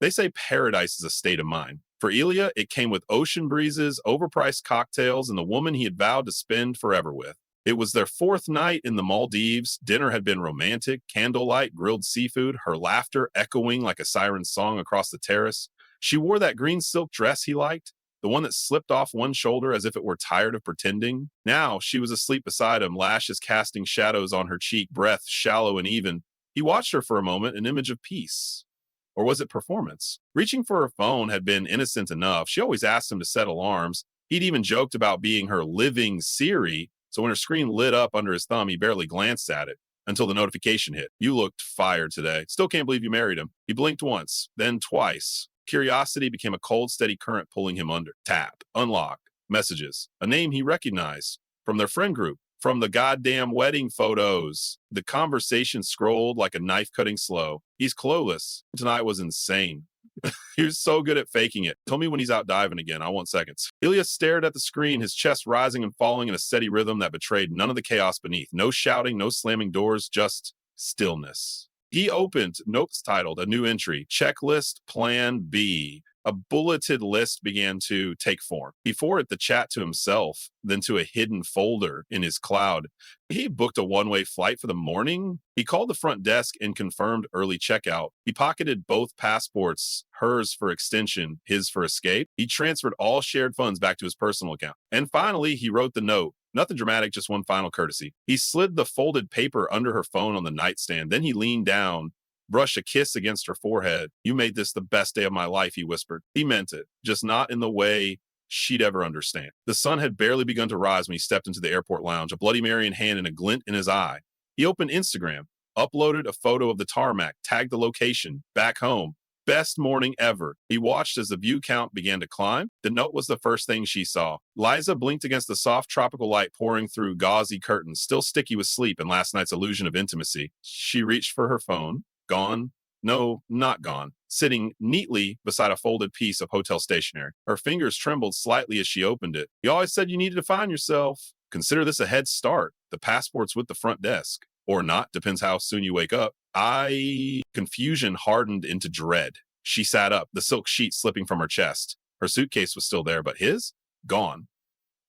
They say paradise is a state of mind. For Elia, it came with ocean breezes, overpriced cocktails, and the woman he had vowed to spend forever with. It was their fourth night in the Maldives. Dinner had been romantic, candlelight, grilled seafood, her laughter echoing like a siren song across the terrace. She wore that green silk dress he liked, the one that slipped off one shoulder as if it were tired of pretending. Now she was asleep beside him, lashes casting shadows on her cheek, breath shallow and even. He watched her for a moment, an image of peace. Or was it performance? Reaching for her phone had been innocent enough. She always asked him to set alarms. He'd even joked about being her living Siri, so when her screen lit up under his thumb, he barely glanced at it until the notification hit. You looked fired today. Still can't believe you married him. He blinked once, then twice. Curiosity became a cold, steady current pulling him under. Tap, unlock, messages, a name he recognized from their friend group, from the goddamn wedding photos. The conversation scrolled like a knife cutting slow. He's clueless. Tonight was insane. He was so good at faking it. Tell me when he's out diving again. I want seconds. Ilya stared at the screen, his chest rising and falling in a steady rhythm that betrayed none of the chaos beneath. No shouting, no slamming doors, just stillness. He opened notes titled, a new entry, checklist plan B. A bulleted list began to take form. He forwarded the chat to himself, then to a hidden folder in his cloud. He booked a one-way flight for the morning. He called the front desk and confirmed early checkout. He pocketed both passports, hers for extension, his for escape. He transferred all shared funds back to his personal account. And finally, he wrote the note. Nothing dramatic, just one final courtesy. He slid the folded paper under her phone on the nightstand. Then he leaned down, brushed a kiss against her forehead. You made this the best day of my life, he whispered. He meant it, just not in the way she'd ever understand. The sun had barely begun to rise when he stepped into the airport lounge, a Bloody Mary in hand and a glint in his eye. He opened Instagram, uploaded a photo of the tarmac, tagged the location, back home. Best morning ever. He watched as the view count began to climb. The note was the first thing she saw. Liza blinked against the soft tropical light pouring through gauzy curtains, still sticky with sleep and last night's illusion of intimacy. She reached for her phone. Gone? No, not gone. Sitting neatly beside a folded piece of hotel stationery. Her fingers trembled slightly as she opened it. You always said you needed to find yourself. Consider this a head start. The passport's with the front desk. Or not, depends how soon you wake up. Confusion hardened into dread. She sat up, the silk sheet slipping from her chest. Her suitcase was still there, but his? Gone.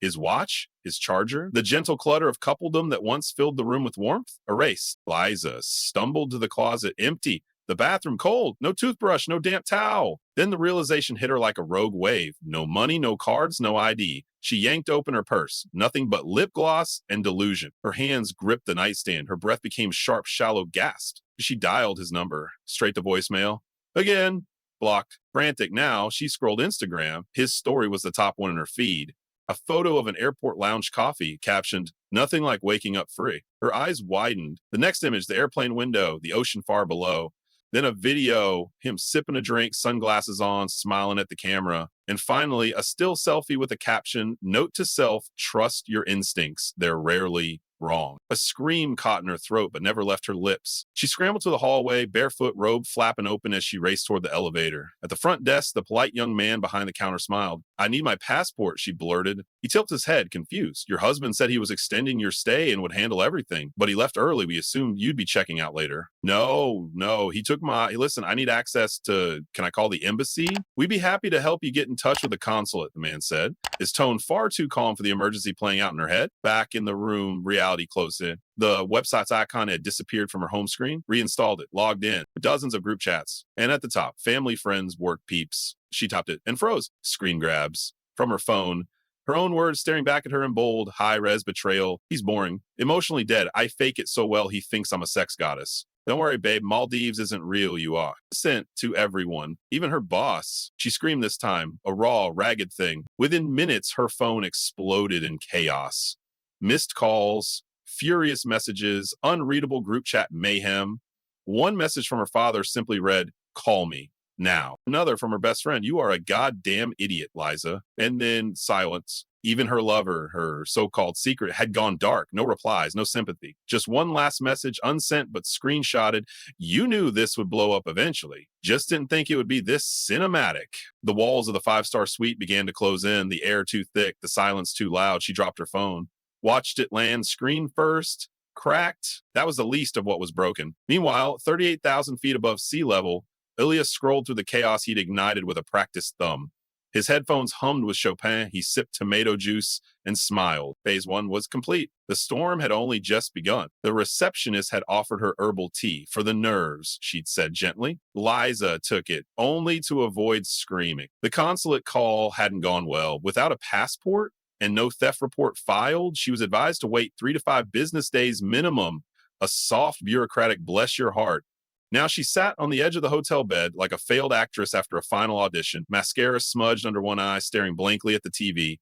His watch? His charger? The gentle clutter of coupledom that once filled the room with warmth? Erased. Liza stumbled to the closet, empty. The bathroom cold. No toothbrush, no damp towel. Then the realization hit her like a rogue wave. No money, no cards, no ID. She yanked open her purse. Nothing but lip gloss and delusion. Her hands gripped the nightstand. Her breath became sharp, shallow gasps. She dialed his number. Straight to voicemail. Again. Blocked. Frantic now, she scrolled Instagram. His story was the top one in her feed. A photo of an airport lounge coffee captioned, nothing like waking up free. Her eyes widened. The next image, the airplane window, the ocean far below. Then a video, him sipping a drink, sunglasses on, smiling at the camera. And finally, a still selfie with a caption, note to self, trust your instincts. They're rarely wrong. A scream caught in her throat, but never left her lips. She scrambled to the hallway, barefoot, robe flapping open as she raced toward the elevator. At the front desk, the polite young man behind the counter smiled. I need my passport, she blurted. He tilted his head, confused. Your husband said he was extending your stay and would handle everything, but he left early. We assumed you'd be checking out later. No, he took listen, I need access to, can I call the embassy? We'd be happy to help you get in touch with the consulate, the man said, his tone far too calm for the emergency playing out in her head. Back in the room, reality closed in. The website's icon had disappeared from her home screen, reinstalled it, logged in, dozens of group chats. And at the top, family, friends, work peeps. She topped it and froze. Screen grabs from her phone. Her own words staring back at her in bold, high-res betrayal. He's boring. Emotionally dead. I fake it so well he thinks I'm a sex goddess. Don't worry, babe. Maldives isn't real, you are. Sent to everyone, even her boss. She screamed this time, a raw, ragged thing. Within minutes, her phone exploded in chaos. Missed calls, furious messages, unreadable group chat mayhem. One message from her father simply read, call me now. Another from her best friend, you are a goddamn idiot, Liza. And then silence. Even her lover, her so-called secret, had gone dark. No replies, no sympathy. Just one last message, unsent but screenshotted. You knew this would blow up eventually. Just didn't think it would be this cinematic. The walls of the five-star suite began to close in, the air too thick, the silence too loud. She dropped her phone. Watched it land screen first, cracked. That was the least of what was broken. Meanwhile, 38,000 feet above sea level, Ilya scrolled through the chaos he'd ignited with a practiced thumb. His headphones hummed with Chopin. He sipped tomato juice and smiled. Phase one was complete. The storm had only just begun. The receptionist had offered her herbal tea for the nerves, she'd said gently. Liza took it, only to avoid screaming. The consulate call hadn't gone well. Without a passport and no theft report filed, she was advised to wait 3 to 5 business days minimum. A soft bureaucratic bless your heart. Now she sat on the edge of the hotel bed like a failed actress after a final audition, mascara smudged under one eye, staring blankly at the TV.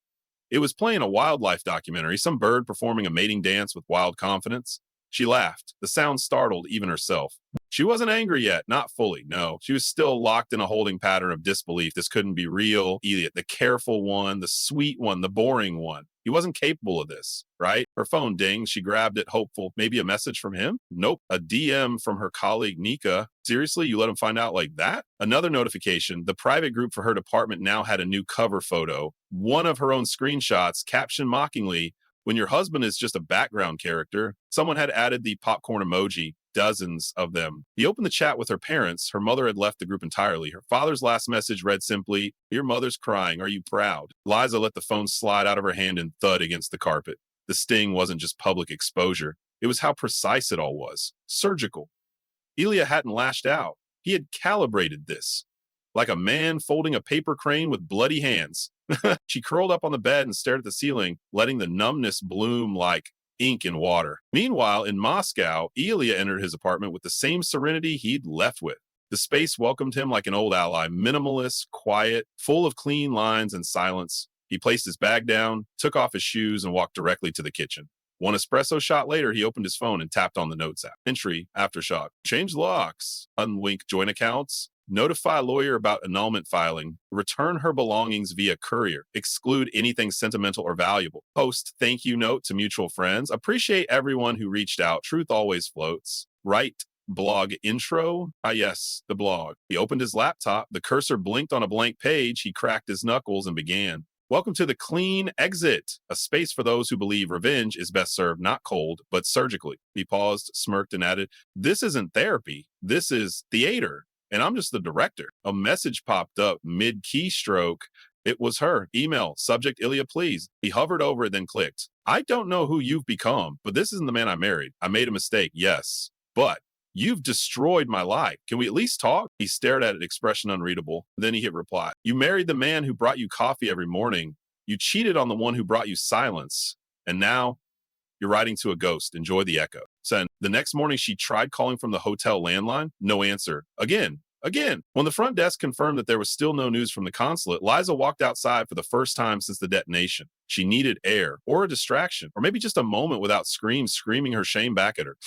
It was playing a wildlife documentary, some bird performing a mating dance with wild confidence. She laughed. The sound startled even herself. She wasn't angry yet, not fully, no. She was still locked in a holding pattern of disbelief. This couldn't be real. Elliot, the careful one, the sweet one, the boring one. He wasn't capable of this, right? Her phone dinged. She grabbed it, hopeful. Maybe a message from him? Nope. A DM from her colleague, Nika. Seriously, you let him find out like that? Another notification. The private group for her department now had a new cover photo. One of her own screenshots, captioned mockingly, "When your husband is just a background character." Someone had added the popcorn emoji, dozens of them. He opened the chat with her parents. Her mother had left the group entirely. Her father's last message read simply, "Your mother's crying. Are you proud?" Liza let the phone slide out of her hand and thud against the carpet. The sting wasn't just public exposure. It was how precise it all was. Surgical. Ilya hadn't lashed out. He had calibrated this. Like a man folding a paper crane with bloody hands. She curled up on the bed and stared at the ceiling, letting the numbness bloom like ink in water. Meanwhile, in Moscow, Ilya entered his apartment with the same serenity he'd left with. The space welcomed him like an old ally, minimalist, quiet, full of clean lines and silence. He placed his bag down, took off his shoes, and walked directly to the kitchen. One espresso shot later, he opened his phone and tapped on the notes app. Entry, aftershock. Change locks. Unlink joint accounts. Notify lawyer about annulment filing. Return her belongings via courier. Exclude anything sentimental or valuable. Post thank you note to mutual friends. Appreciate everyone who reached out. Truth always floats. Write blog intro. Ah, yes, the blog. He opened his laptop. The cursor blinked on a blank page. He cracked his knuckles and began. Welcome to the clean exit, a space for those who believe revenge is best served not cold, but surgically. He paused, smirked, and added, "This isn't therapy. This is theater. And I'm just the director." A message popped up mid-keystroke. It was her. Email, subject Ilya, please. He hovered over it, then clicked. "I don't know who you've become, but this isn't the man I married. I made a mistake, yes. But you've destroyed my life. Can we at least talk?" He stared at it, expression unreadable. Then he hit reply. "You married the man who brought you coffee every morning. You cheated on the one who brought you silence. And now you're writing to a ghost. Enjoy the echo." Send. The next morning, she tried calling from the hotel landline. No answer. Again. When the front desk confirmed that there was still no news from the consulate, Liza walked outside for the first time since the detonation. She needed air, or a distraction, or maybe just a moment without screams screaming her shame back at her.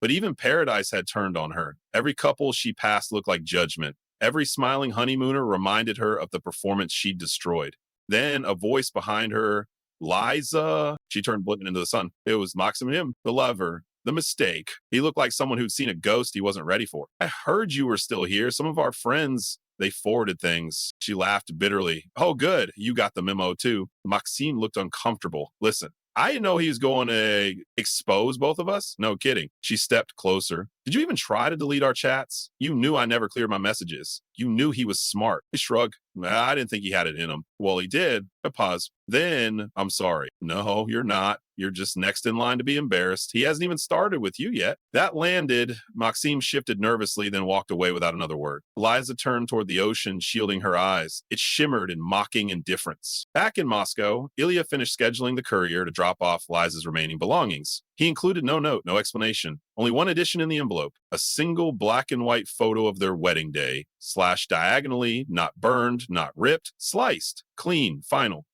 But even paradise had turned on her. Every couple she passed looked like judgment. Every smiling honeymooner reminded her of the performance she'd destroyed. Then a voice behind her, "Liza." She turned blinking into the sun. It was Maxim, the lover. The mistake. He looked like someone who'd seen a ghost he wasn't ready for. "I heard you were still here. Some of our friends, they forwarded things." She laughed bitterly. "Oh, good. You got the memo, too." Maxime looked uncomfortable. "Listen, I didn't know he was going to expose both of us." "No kidding." She stepped closer. "Did you even try to delete our chats? You knew I never cleared my messages. You knew he was smart." He shrugged. "I didn't think he had it in him." "Well, he did." A pause. "Then, I'm sorry." "No, you're not. You're just next in line to be embarrassed. He hasn't even started with you yet." That landed. Maxime shifted nervously, then walked away without another word. Liza turned toward the ocean, shielding her eyes. It shimmered in mocking indifference. Back in Moscow, Ilya finished scheduling the courier to drop off Liza's remaining belongings. He included no note, no explanation. Only one addition in the envelope, a single black and white photo of their wedding day, slashed diagonally, not burned, not ripped, sliced, clean, final.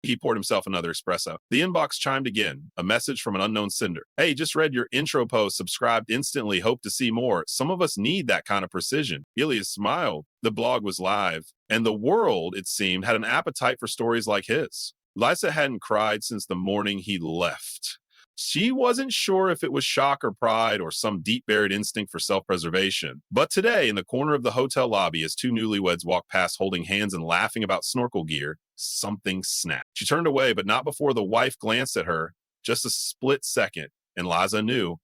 He poured himself another espresso. The inbox chimed again, a message from an unknown sender. "Hey, just read your intro post, subscribed instantly, hope to see more. Some of us need that kind of precision." Ilya smiled. The blog was live, and the world, it seemed, had an appetite for stories like his. Liza hadn't cried since the morning he left. She wasn't sure if it was shock or pride or some deep-buried instinct for self-preservation. But today, in the corner of the hotel lobby, as two newlyweds walked past holding hands and laughing about snorkel gear, something snapped. She turned away, but not before the wife glanced at her. Just a split second, and Liza knew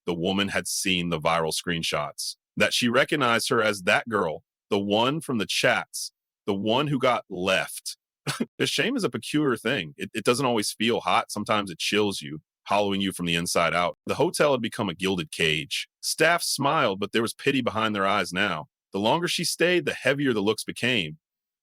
the woman had seen the viral screenshots. that she recognized her as that girl, the one from the chats, the one who got left. The shame is a peculiar thing. It doesn't always feel hot. Sometimes it chills you, hollowing you from the inside out. The hotel had become a gilded cage. Staff smiled, but there was pity behind their eyes now. The longer she stayed, the heavier the looks became.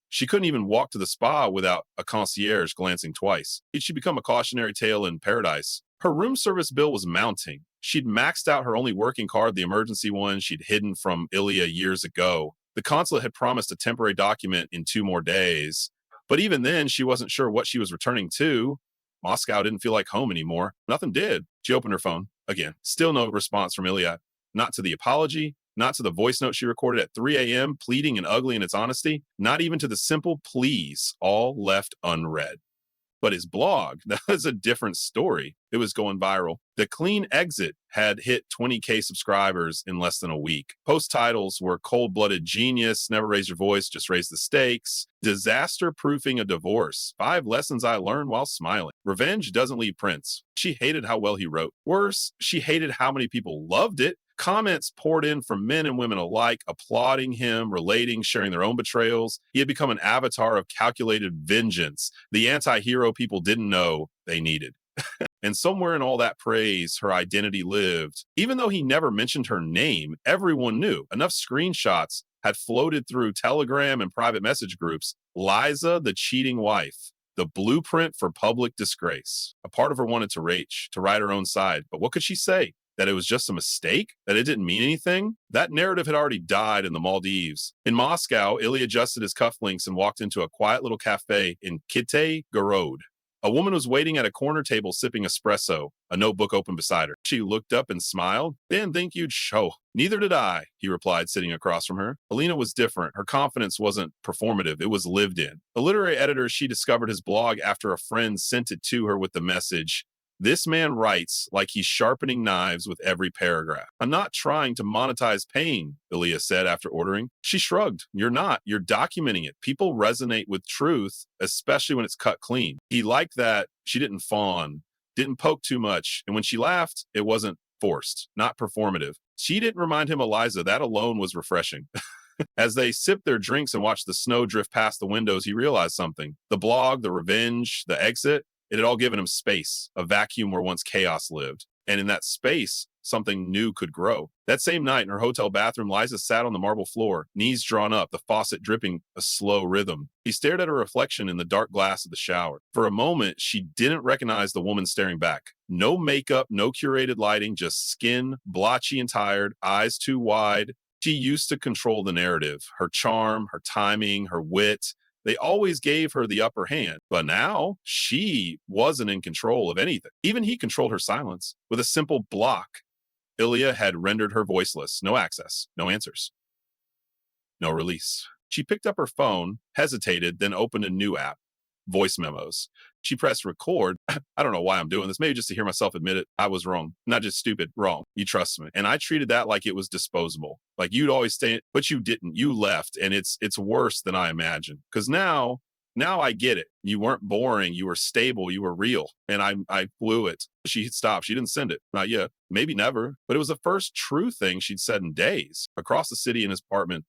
She couldn't even walk to the spa without a concierge glancing twice. She'd become a cautionary tale in paradise. Her room service bill was mounting. She'd maxed out her only working card, the emergency one she'd hidden from Ilya years ago. The consulate had promised a temporary document in 2 more days. But even then, she wasn't sure what she was returning to. Moscow didn't feel like home anymore. Nothing did. She opened her phone. Again, still no response from Ilya. Not to the apology, not to the voice note she recorded at 3 a.m., pleading and ugly in its honesty, not even to the simple pleas, all left unread. But his blog, that was a different story. It was going viral. The Clean Exit had hit 20K subscribers in less than a week. Post titles were cold-blooded genius, never raise your voice, just raise the stakes, disaster-proofing a divorce, 5 lessons I learned while smiling. Revenge doesn't leave prints. She hated how well he wrote. Worse, she hated how many people loved it. Comments poured in from men and women alike, applauding him, relating, sharing their own betrayals. He had become an avatar of calculated vengeance, the anti-hero people didn't know they needed. And somewhere in all that praise, her identity lived. Even though he never mentioned her name, everyone knew. Enough screenshots had floated through Telegram and private message groups. Liza, the cheating wife, the blueprint for public disgrace. A part of her wanted to rage, to ride her own side. But what could she say? That it was just a mistake? That it didn't mean anything? That narrative had already died in the Maldives. In Moscow, Ilya adjusted his cufflinks and walked into a quiet little cafe in Kitay Gorod. A woman was waiting at a corner table sipping espresso, a notebook open beside her. She looked up and smiled. Didn't think you'd show. Neither did I, he replied, sitting across from her. Alina was different. Her confidence wasn't performative. It was lived in. A literary editor, she discovered his blog after a friend sent it to her with the message, "This man writes like he's sharpening knives with every paragraph." "I'm not trying to monetize pain," Ilya said after ordering. She shrugged. "You're not. You're documenting it. People resonate with truth, especially when it's cut clean." He liked that she didn't fawn, didn't poke too much, and when she laughed, it wasn't forced, not performative. She didn't remind him of Liza. That alone was refreshing. As they sipped their drinks and watched the snow drift past the windows, he realized something. The blog, the revenge, the exit, it had all given him space, a vacuum where once chaos lived. And in that space, something new could grow. That same night in her hotel bathroom, Liza sat on the marble floor, knees drawn up, the faucet dripping a slow rhythm. He stared at her reflection in the dark glass of the shower. For a moment, she didn't recognize the woman staring back. No makeup, no curated lighting, just skin, blotchy and tired, eyes too wide. She used to control the narrative, her charm, her timing, her wit. They always gave her the upper hand, but now she wasn't in control of anything. Even he controlled her silence. With a simple block, Ilya had rendered her voiceless. No access, no answers, no release. She picked up her phone, hesitated, then opened a new app, voice memos. She pressed record. I don't know why I'm doing this. Maybe just to hear myself admit it. I was wrong. Not just stupid, wrong. You trust me. And I treated that like it was disposable. Like you'd always stay, but you didn't. You left. And it's worse than I imagined. Because now I get it. You weren't boring. You were stable. You were real. And I blew it. She stopped. She didn't send it. Not yet. Maybe never. But it was the first true thing she'd said in days. Across the city in his apartment,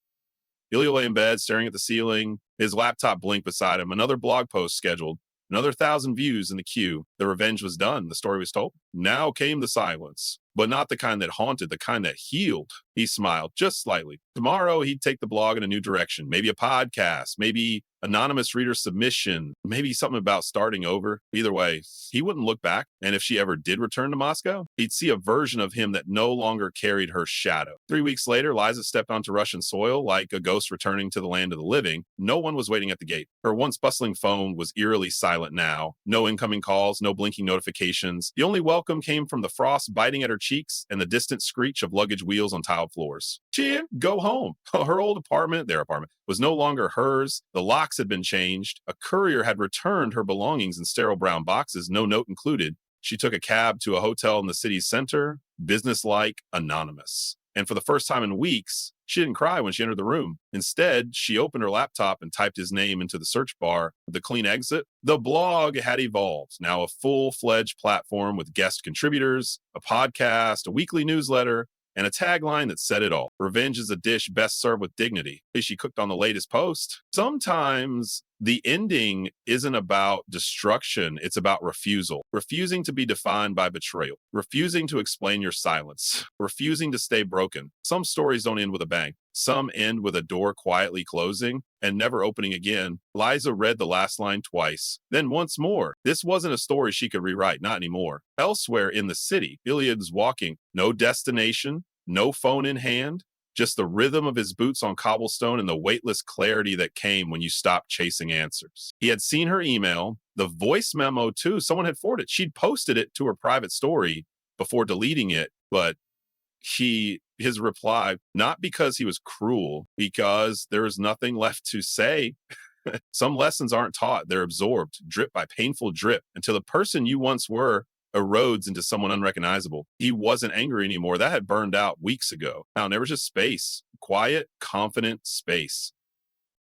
Ilya lay in bed, staring at the ceiling. His laptop blinked beside him. Another blog post scheduled. Another 1,000 views in the queue. The revenge was done. The story was told. Now came the silence, but not the kind that haunted, the kind that healed. He smiled just slightly. Tomorrow, he'd take the blog in a new direction. Maybe a podcast, maybe anonymous reader submission, maybe something about starting over. Either way, he wouldn't look back. And if she ever did return to Moscow, he'd see a version of him that no longer carried her shadow. 3 weeks later, Liza stepped onto Russian soil like a ghost returning to the land of the living. No one was waiting at the gate. Her once bustling phone was eerily silent now. No incoming calls, no blinking notifications. The only welcome came from the frost biting at her cheeks and the distant screech of luggage wheels on tiled floors. She'd go home. Her old apartment, their apartment, was no longer hers. The locks had been changed. A courier had returned her belongings in sterile brown boxes, no note included. She took a cab to a hotel in the city's center, businesslike, anonymous. And for the first time in weeks, she didn't cry when she entered the room. Instead, she opened her laptop and typed his name into the search bar. The Clean Exit. The blog had evolved, now a full-fledged platform with guest contributors, a podcast, a weekly newsletter, and a tagline that said it all. Revenge is a dish best served with dignity. She cooked on the latest post. Sometimes the ending isn't about destruction, it's about refusal. Refusing to be defined by betrayal, refusing to explain your silence, refusing to stay broken. Some stories don't end with a bang. Some end with a door quietly closing and never opening again. Liza read the last line twice, then once more. This wasn't a story she could rewrite, not anymore. Elsewhere in the city, Iliad's walking, no destination, no phone in hand, just the rhythm of his boots on cobblestone and the weightless clarity that came when you stopped chasing answers. He had seen her email, the voice memo too. Someone had forwarded it. She'd posted it to her private story before deleting it, but his reply, not because he was cruel, because there is nothing left to say. Some lessons aren't taught, they're absorbed, drip by painful drip, until the person you once were erodes into someone unrecognizable. He wasn't angry anymore. That had burned out weeks ago. Now there was just space, quiet, confident space.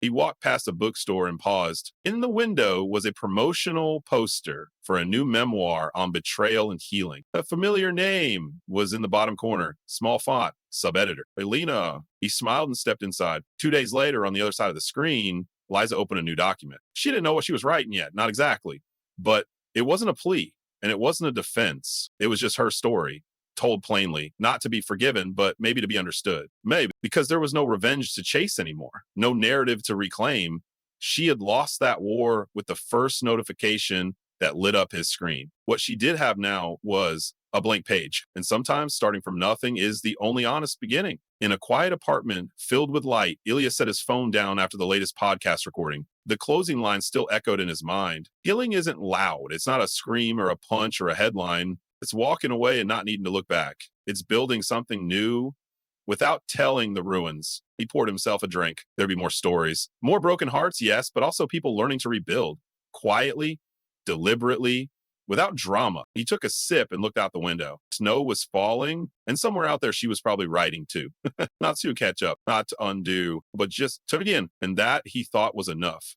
He walked past a bookstore and paused. In the window was a promotional poster for a new memoir on betrayal and healing. A familiar name was in the bottom corner, small font, sub-editor, Elena. He smiled and stepped inside. 2 days later, on the other side of the screen, Liza opened a new document. She didn't know what she was writing yet, not exactly, but it wasn't a plea and it wasn't a defense. It was just her story, told plainly, not to be forgiven, but maybe to be understood. Maybe because there was no revenge to chase anymore, no narrative to reclaim. She had lost that war with the first notification that lit up his screen. What she did have now was a blank page. And sometimes starting from nothing is the only honest beginning. In a quiet apartment filled with light, Ilya set his phone down after the latest podcast recording. The closing line still echoed in his mind. Healing isn't loud. It's not a scream or a punch or a headline. It's walking away and not needing to look back. It's building something new without telling the ruins. He poured himself a drink. There'd be more stories. More broken hearts, yes, but also people learning to rebuild. Quietly, deliberately, without drama. He took a sip and looked out the window. Snow was falling, and somewhere out there she was probably writing too. Not to catch up, not to undo, but just to begin. And that he thought was enough.